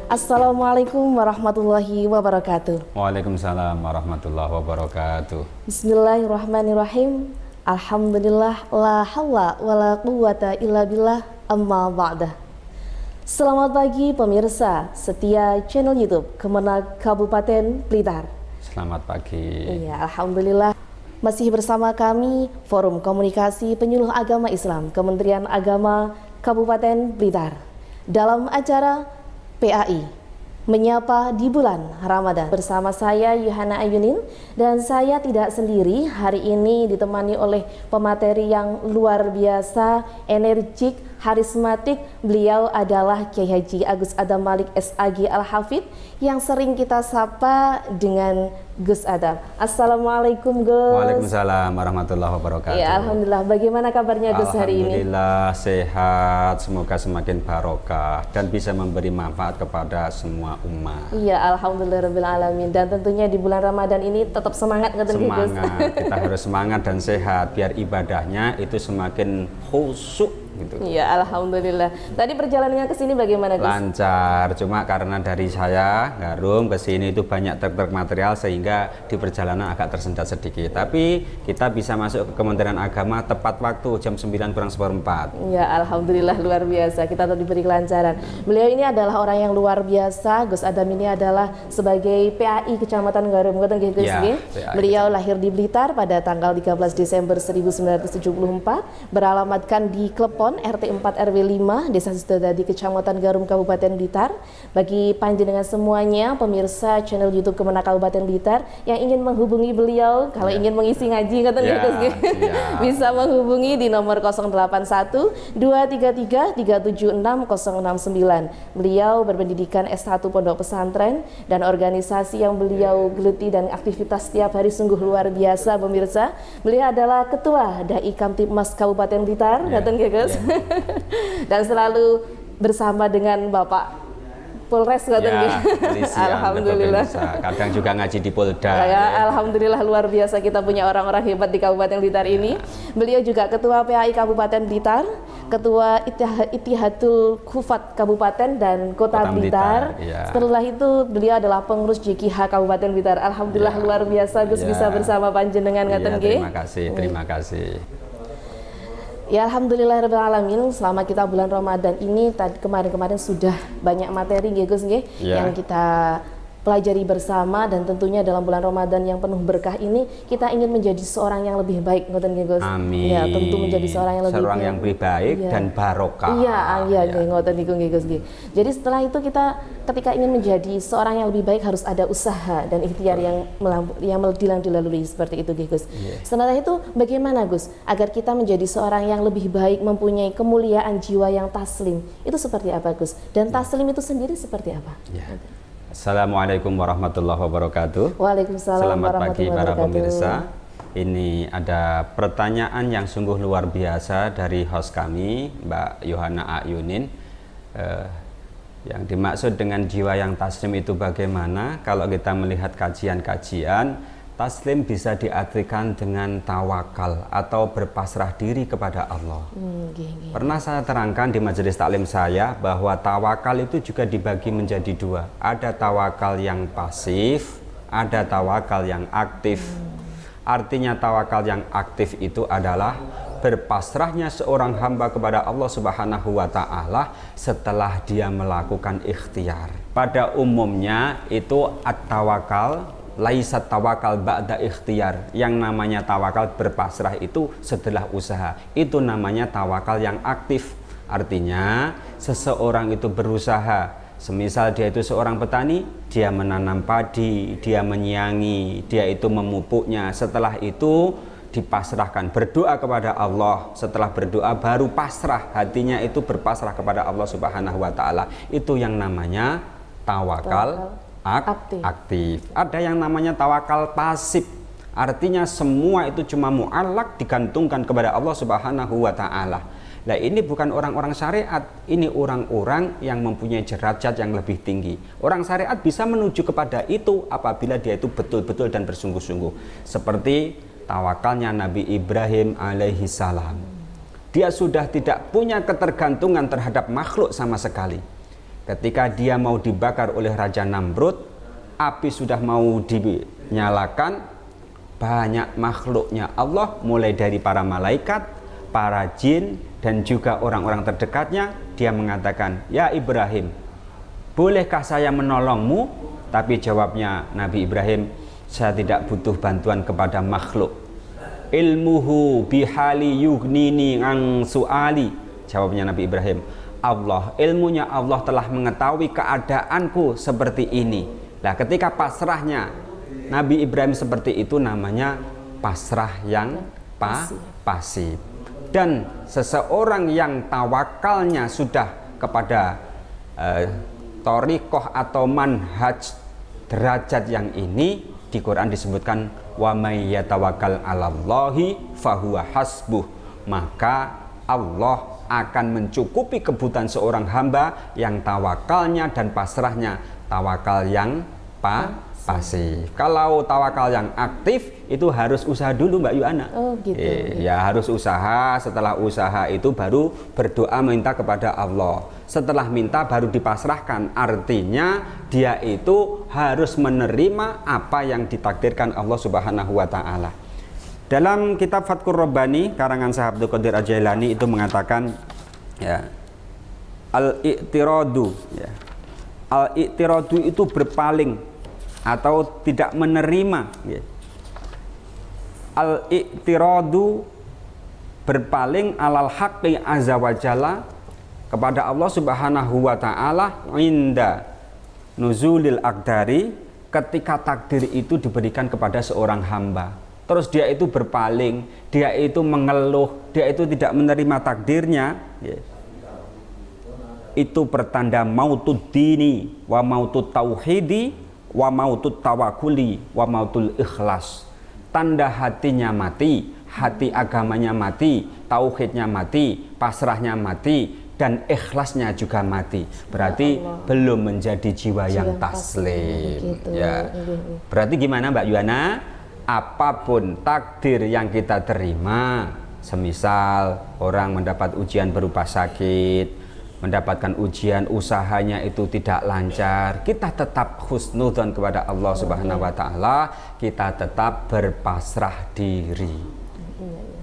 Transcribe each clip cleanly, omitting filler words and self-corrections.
Assalamualaikum warahmatullahi wabarakatuh. Waalaikumsalam warahmatullahi wabarakatuh. Bismillahirrahmanirrahim. Alhamdulillah la haula wala quwata illa billah, amma ba'dah. Selamat pagi pemirsa setia channel YouTube Kemenag Kabupaten Blitar. Selamat pagi. Iya, alhamdulillah masih bersama kami Forum Komunikasi Penyuluh Agama Islam Kementerian Agama Kabupaten Blitar dalam acara PAI Menyapa di Bulan Ramadan. Bersama saya Yohana Ayunin, dan saya tidak sendiri. Hari ini ditemani oleh pemateri yang luar biasa, energik, harismatik. Beliau adalah Kiai Haji Agus Adam Malik SAG Al-Hafidh yang sering kita sapa dengan Gus Adam. Assalamualaikum Gus. Waalaikumsalam warahmatullahi wabarakatuh. Ya, alhamdulillah. Bagaimana kabarnya Gus hari ini? Alhamdulillah sehat, semoga semakin barokah dan bisa memberi manfaat kepada semua umat. Iya, alhamdulillahirrahmanirrahim. Dan tentunya di bulan Ramadan ini tetap semangat Gus. Semangat, kita harus semangat dan sehat biar ibadahnya itu semakin khusyuk gitu. Iya, alhamdulillah. Tadi perjalanannya ke sini bagaimana, Gus? Lancar, cuma karena dari saya Garum ke sini itu banyak truk-truk material sehingga di perjalanan agak tersendat sedikit. Tapi kita bisa masuk ke Kementerian Agama tepat waktu jam 9 kurang seperempat. Ya, alhamdulillah luar biasa. Kita tetap diberi kelancaran. Beliau ini adalah orang yang luar biasa. Gus Adam ini adalah sebagai PAI Kecamatan Garum. Ya, beliau lahir di Blitar pada tanggal 13 Desember 1974, beralamatkan di Klepon RT 4 RW 5 Desa Sudodadi Kecamatan Garum Kabupaten Blitar. Bagi panjenengan semuanya pemirsa channel YouTube Kemenag Kabupaten Blitar yang ingin menghubungi beliau kalau ingin mengisi ngaji bisa menghubungi di nomor 081 233 376 069. Beliau berpendidikan S1 Pondok Pesantren, dan organisasi yang beliau geluti dan aktivitas setiap hari sungguh luar biasa pemirsa. Beliau adalah Ketua Dai Kamtibmas Kabupaten Blitar, dan selalu bersama dengan Bapak Polres alhamdulillah. Kadang juga ngaji di Polda. Alhamdulillah luar biasa kita punya orang-orang hebat di Kabupaten Blitar ini. Beliau juga Ketua PAI Kabupaten Blitar, Ketua Ittihadul Hufat Kabupaten dan Kota Blitar. Setelah itu beliau adalah pengurus JKH Kabupaten Blitar. Alhamdulillah luar biasa Gus bisa bersama panjenengan Terima kasih. Ya, alhamdulillahirrahmanirrahim. Selama kita bulan Ramadan ini, kemarin sudah banyak materi yang kita pelajari bersama, dan tentunya dalam bulan Ramadan yang penuh berkah ini kita ingin menjadi seorang yang lebih baik, amin. Ya, tentu menjadi seorang yang lebih baik dan barokah. Jadi setelah itu kita ketika ingin menjadi seorang yang lebih baik harus ada usaha dan ikhtiar yang dilalui seperti itu Gus. Setelah itu bagaimana Gus agar kita menjadi seorang yang lebih baik, mempunyai kemuliaan jiwa yang taslim? Itu seperti apa Gus? Dan taslim itu sendiri seperti apa? Assalamualaikum warahmatullahi wabarakatuh. Waalaikumsalam. Selamat pagi para pemirsa. Ini ada pertanyaan yang sungguh luar biasa dari host kami, Mbak Yohana Ayunin. Yang dimaksud dengan jiwa yang taslim itu bagaimana? Kalau kita melihat kajian-kajian, taslim bisa diartikan dengan tawakal atau berpasrah diri kepada Allah. Pernah saya terangkan di majelis taklim saya bahwa tawakal itu juga dibagi menjadi dua. Ada tawakal yang pasif, ada tawakal yang aktif. Artinya tawakal yang aktif itu adalah berpasrahnya seorang hamba kepada Allah Subhanahu wa Ta'ala setelah dia melakukan ikhtiar. Pada umumnya itu at-tawakal laisat tawakal ba'da ikhtiar. Yang namanya tawakal berpasrah itu setelah usaha. Itu namanya tawakal yang aktif. Artinya seseorang itu berusaha. Semisal dia itu seorang petani, dia menanam padi, dia menyiangi, dia itu memupuknya. Setelah itu dipasrahkan, berdoa kepada Allah. Setelah berdoa baru pasrah, hatinya itu berpasrah kepada Allah Subhanahu wa Ta'ala. Itu yang namanya tawakal aktif. Ada yang namanya tawakal pasif. Artinya semua itu cuma mu'allak, digantungkan kepada Allah Subhanahu wa Ta'ala. Nah, ini bukan orang-orang syariat, ini orang-orang yang mempunyai derajat yang lebih tinggi. Orang syariat bisa menuju kepada itu apabila dia itu betul-betul dan bersungguh-sungguh. Seperti tawakalnya Nabi Ibrahim alaihi salam. Dia sudah tidak punya ketergantungan terhadap makhluk sama sekali. ketika dia mau dibakar oleh Raja Namrud, api sudah mau dinyalakan, banyak makhluknya Allah, mulai dari para malaikat, para jin, dan juga orang-orang terdekatnya, dia mengatakan, "Ya Ibrahim, bolehkah saya menolongmu?" Tapi jawabnya Nabi Ibrahim, "Saya tidak butuh bantuan kepada makhluk. Ilmuhu bihali yugnini ang su'ali." Jawabnya Nabi Ibrahim, ilmunya Allah telah mengetahui keadaanku seperti ini. Nah, ketika pasrahnya Nabi Ibrahim seperti itu, namanya pasrah yang pasif. Dan seseorang yang tawakalnya sudah kepada thoriqoh atau manhaj derajat yang ini, di Quran disebutkan wa may yatawakkal 'alallahi fahuwa hasbuh, maka Allah akan mencukupi kebutuhan seorang hamba yang tawakalnya dan pasrahnya tawakal yang pasif. Kalau tawakal yang aktif itu harus usaha dulu, Mbak Yuhana. Oh gitu. Ya harus usaha, setelah usaha itu baru berdoa minta kepada Allah. Setelah minta baru dipasrahkan, artinya dia itu harus menerima apa yang ditakdirkan Allah Subhanahu wa taala. Dalam kitab Fathur Rabbani karangan Syekh Abdul Qadir Al-Jailani itu mengatakan, ya, al-i'tiradu, ya. Al-i'tiradu itu berpaling atau tidak menerima, ya. Al-i'tiradu berpaling alal haqqi azza wa jalla, kepada Allah Subhanahu wa taala, inda nuzulil aqdari, ketika takdir itu diberikan kepada seorang hamba. Terus dia itu berpaling, dia itu mengeluh, dia itu tidak menerima takdirnya, ya. Itu pertanda mautud dini wa mautut tauhidi wa mautut tawakuli wa mautul ikhlas. Tanda hatinya mati, hati agamanya mati, tauhidnya mati, pasrahnya mati, dan ikhlasnya juga mati. Berarti belum menjadi jiwa yang taslim, ya. Berarti gimana, Mbak Yuhana? Apapun takdir yang kita terima, semisal orang mendapat ujian berupa sakit, mendapatkan ujian usahanya itu tidak lancar, kita tetap husnudzon kepada Allah Subhanahu wa taala, kita tetap berpasrah diri.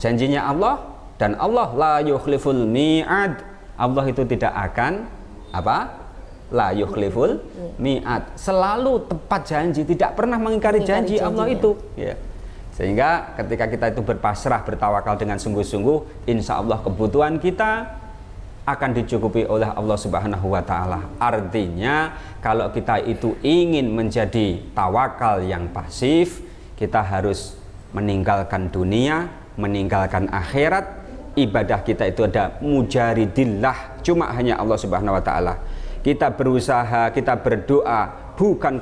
Janjinya Allah, dan Allah la yukhliful mi'ad. Allah itu tidak akan la yukhliful mi'ad, selalu tepat janji, tidak pernah mengingkari janji Allah itu, ya. Sehingga ketika kita itu berpasrah, bertawakal dengan sungguh-sungguh, insya Allah kebutuhan kita akan dicukupi oleh Allah Subhanahu wa taala. Artinya kalau kita itu ingin menjadi tawakal yang pasif, kita harus meninggalkan dunia, meninggalkan akhirat. Ibadah kita itu ada mujaridillah, cuma hanya Allah Subhanahu wa taala. Kita berusaha, kita berdoa bukan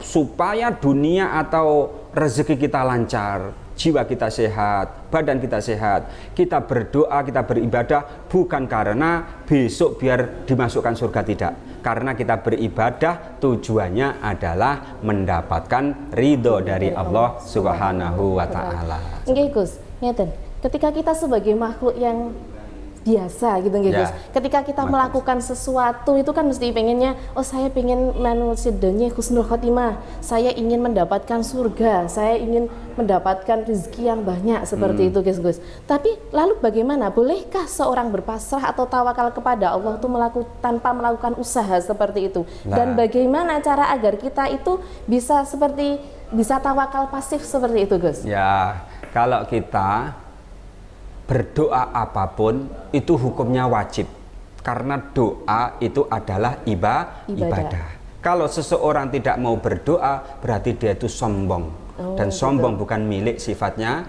supaya dunia atau rezeki kita lancar, jiwa kita sehat, badan kita sehat. Kita berdoa, kita beribadah bukan karena besok biar dimasukkan surga, tidak. Karena kita beribadah tujuannya adalah mendapatkan ridho dari Allah Subhanahu wa taala. Nggih, Gus. Ngeten. Ketika kita sebagai makhluk yang biasa gitu, Gus. Ketika kita melakukan sesuatu itu kan mesti pengennya, oh saya pengen manusidanya husnul khotimah, saya ingin mendapatkan surga, saya ingin mendapatkan rezeki yang banyak, seperti itu, Gus. Tapi lalu bagaimana? Bolehkah seorang berpasrah atau tawakal kepada Allah itu tanpa melakukan usaha seperti itu? Dan bagaimana cara agar kita itu bisa tawakal pasif seperti itu, Gus? Ya, kalau kita berdoa apapun itu hukumnya wajib, karena doa itu adalah ibadah. Kalau seseorang tidak mau berdoa, berarti dia itu sombong, dan sombong bukan milik sifatnya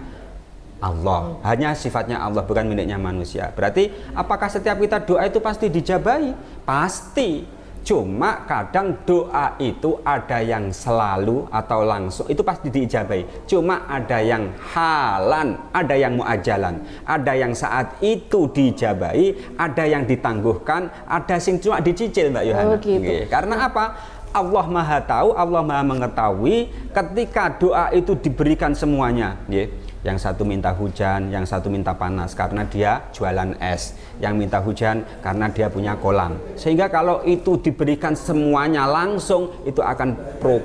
Allah, hanya sifatnya Allah, bukan miliknya manusia. Berarti apakah setiap kita doa itu pasti dijabahi? Pasti. Cuma kadang doa itu ada yang selalu atau langsung itu pasti diijabahi. Cuma ada yang halan, ada yang muajalan, ada yang saat itu dijabahi, ada yang ditangguhkan, ada yang cuma dicicil, Mbak Yuhana. Gitu. Karena apa? Allah Maha tahu, Allah Maha mengetahui. Ketika doa itu diberikan semuanya, Yang satu minta hujan, yang satu minta panas karena dia jualan es. Yang minta hujan karena dia punya kolam. Sehingga kalau itu diberikan semuanya langsung, itu akan pro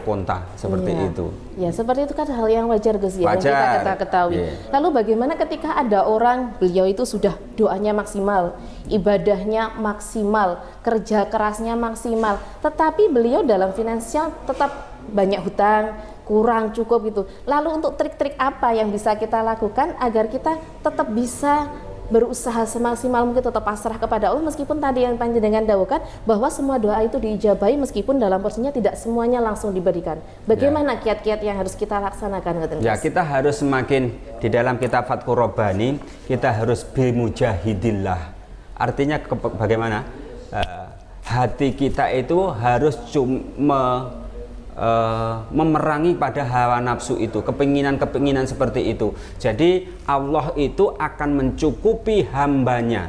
kontra seperti itu. Ya, seperti itu kan hal yang wajar Gus ya, Wajar. yang kita ketahui. Lalu bagaimana ketika ada orang, beliau itu sudah doanya maksimal, ibadahnya maksimal, kerja kerasnya maksimal, tetapi beliau dalam finansial tetap banyak hutang, kurang cukup gitu. Lalu untuk trik-trik apa yang bisa kita lakukan agar kita tetap bisa berusaha semaksimal mungkin, tetap pasrah kepada Allah, meskipun tadi yang panjenengan dawuhkan bahwa semua doa itu diijabahi meskipun dalam porsinya tidak semuanya langsung diberikan. Bagaimana kiat-kiat yang harus kita laksanakan? Ya, kita harus semakin di dalam kitab Fathur Rabbani, kita harus bimujahidillah. Artinya bagaimana? Hati kita itu harus memerangi pada hawa nafsu itu, kepinginan seperti itu. Jadi Allah itu akan mencukupi hambanya.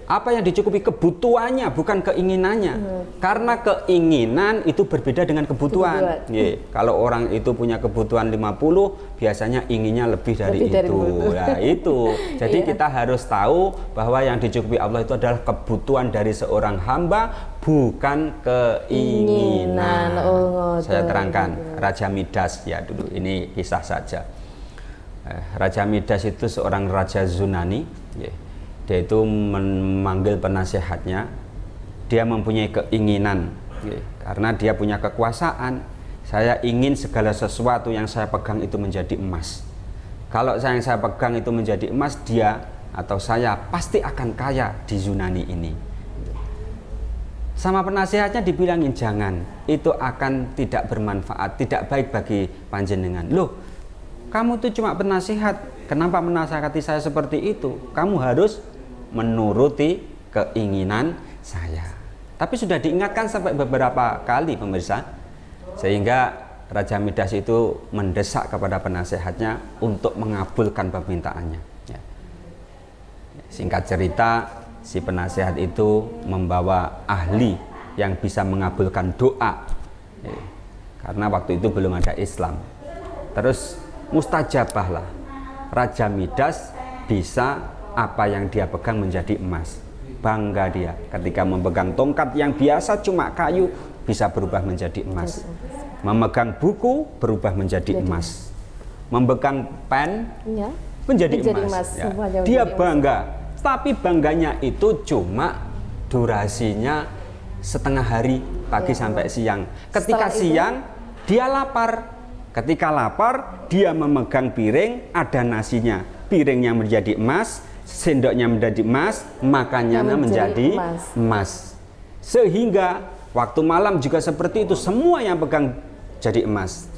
Apa yang dicukupi? Kebutuhannya, bukan keinginannya. Karena keinginan itu berbeda dengan kebutuhan. Kalau orang itu punya kebutuhan 50, biasanya inginnya lebih dari itu. Ya, itu. Jadi kita harus tahu bahwa yang dicukupi Allah itu adalah kebutuhan dari seorang hamba, bukan keinginan. Saya terangkan Raja Midas ya dulu. Ini kisah saja. Raja Midas itu seorang raja Yunani. Dia itu memanggil penasehatnya. Dia mempunyai keinginan, karena dia punya kekuasaan. Saya ingin segala sesuatu yang saya pegang itu menjadi emas. Kalau yang saya pegang itu menjadi emas, dia atau saya pasti akan kaya di Yunani ini. Sama penasehatnya dibilangin, jangan, itu akan tidak bermanfaat, tidak baik bagi panjenengan. Loh, kamu tuh cuma penasihat, kenapa menasihati saya seperti itu? Kamu harus menuruti keinginan saya. Tapi sudah diingatkan sampai beberapa kali pemirsa, sehingga Raja Midas itu mendesak kepada penasehatnya untuk mengabulkan permintaannya. Singkat cerita, si penasehat itu membawa ahli yang bisa mengabulkan doa, karena waktu itu belum ada Islam. Terus mustajabahlah, Raja Midas bisa apa yang dia pegang menjadi emas. Bangga dia ketika memegang tongkat yang biasa cuma kayu bisa berubah menjadi emas. Memegang buku berubah menjadi emas. Memegang pen menjadi emas. Dia bangga. Tapi bangganya itu cuma durasinya setengah hari, pagi sampai siang. Ketika siang dia lapar. Ketika lapar dia memegang piring, ada nasinya. Piringnya menjadi emas, sendoknya menjadi emas, makanannya menjadi emas. Sehingga waktu malam juga seperti itu, semua yang pegang jadi emas.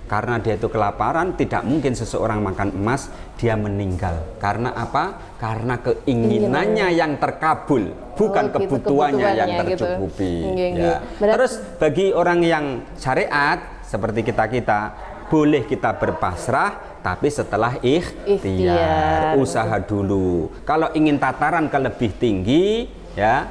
Karena dia itu kelaparan, tidak mungkin seseorang makan emas, dia meninggal. Karena apa? Karena keinginannya yang terkabul, bukan kebutuhannya yang tercukupi. Terus bagi orang yang syariat seperti kita boleh kita berpasrah, tapi setelah ikhtiar, usaha dulu. Kalau ingin tataran ke lebih tinggi, ya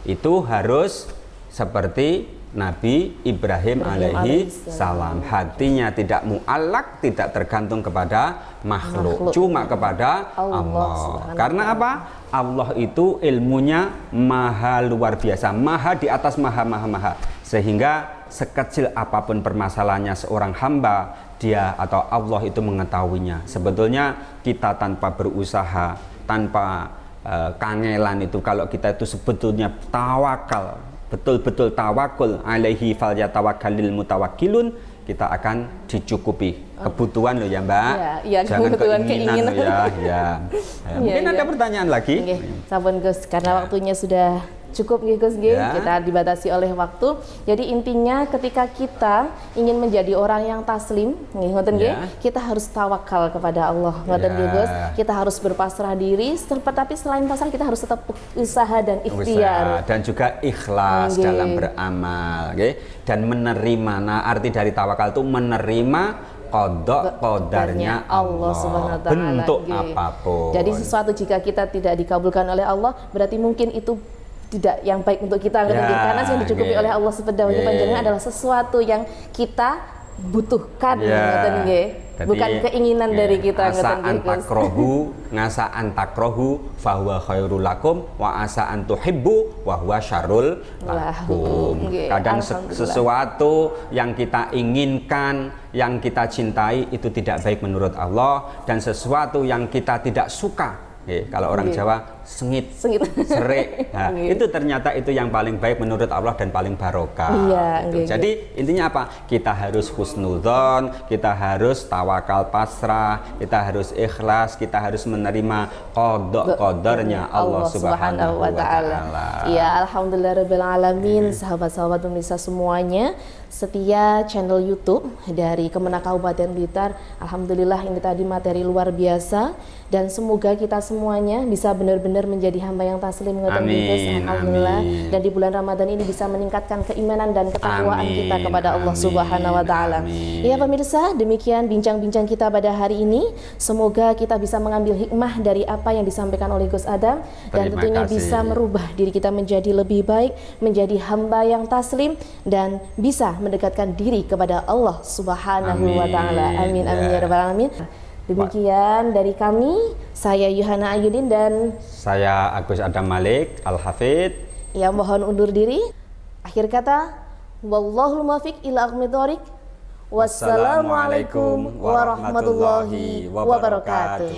itu harus seperti Nabi Ibrahim alaihi salam. Hatinya tidak mu'allak, tidak tergantung kepada makhluk, cuma kepada Allah. Karena apa? Allah itu ilmunya maha luar biasa, maha di atas maha. Sehingga sekecil apapun permasalahannya seorang hamba, dia atau Allah itu mengetahuinya. Sebetulnya kita tanpa berusaha, tanpa kangelan itu, kalau kita itu sebetulnya tawakal, betul-betul tawakul, alaihi falyatawakkalul mutawakkilun, kita akan dicukupi kebutuhan loh ya Mbak. Jangan keinginan loh ya. Mungkin ada pertanyaan lagi. Sampun Gus, karena waktunya sudah cukup Gus, kita dibatasi oleh waktu. Jadi intinya ketika kita ingin menjadi orang yang taslim, kita harus tawakal kepada Allah, Gus. Kita harus berpasrah diri, tapi selain pasrah kita harus tetap usaha dan ikhtiar. Dan juga ikhlas dalam beramal, dan menerima. Nah, arti dari tawakal itu menerima qada qadarnya Allah Subhanahu wa taala, bentuk apapun. Jadi sesuatu jika kita tidak dikabulkan oleh Allah, berarti mungkin itu tidak yang baik untuk kita, karena yang dicukupi oleh Allah sepenuhnya. Panjenengan adalah sesuatu yang kita butuhkan Ya, ngoten nggih. jadi, Bukan keinginan dari kita ngoten asaan nggih, Gus. takrohu ngasaan takrohu fahuwa khairul lakum wa asaan tuhibbu wa huwa syarrul lakum. Nggih, Kadang alhamdulillah. sesuatu yang kita inginkan, yang kita cintai itu tidak baik menurut Allah, dan sesuatu yang kita tidak suka, kalau orang Nggih. Jawa sengit, serik. Nah, Nggih. itu ternyata itu yang paling baik menurut Allah dan paling barokah. Iya, gitu. nggih, Jadi intinya apa? Kita harus husnudzon, kita harus tawakal pasrah, kita harus ikhlas, kita harus menerima qada-qadarnya Allah Subhanahu wa taala. Iya, alhamdulillahirabbil alamin, sahabat-sahabat pemirsa semuanya. Setia channel YouTube dari Kemenak Kabupaten Blitar. Alhamdulillah ini tadi materi luar biasa, dan semoga kita semuanya bisa benar-benar menjadi hamba yang taslim ngoten Amin, alhamdulillah. amin. Dan di bulan Ramadan ini bisa meningkatkan keimanan dan ketakwaan Amin, kita kepada Allah amin, Subhanahu wa taala. amin. Ya pemirsa, demikian bincang-bincang kita pada hari ini. Semoga kita bisa mengambil hikmah dari apa yang disampaikan oleh Gus Adam, dan Terima tentunya kasih. bisa merubah diri kita menjadi lebih baik, menjadi hamba yang taslim, dan bisa mendekatkan diri kepada Allah Subhanahu wa taala. Amin amin ya rabbal alamin. Demikian dari kami, saya Yohana Ayunin dan Saya Agus Adam Malik Al-Hafidh. ya mohon undur diri. Akhir kata, wallahul muwaffiq ila aqwamit thoriq. Wassalamualaikum warahmatullahi wabarakatuh.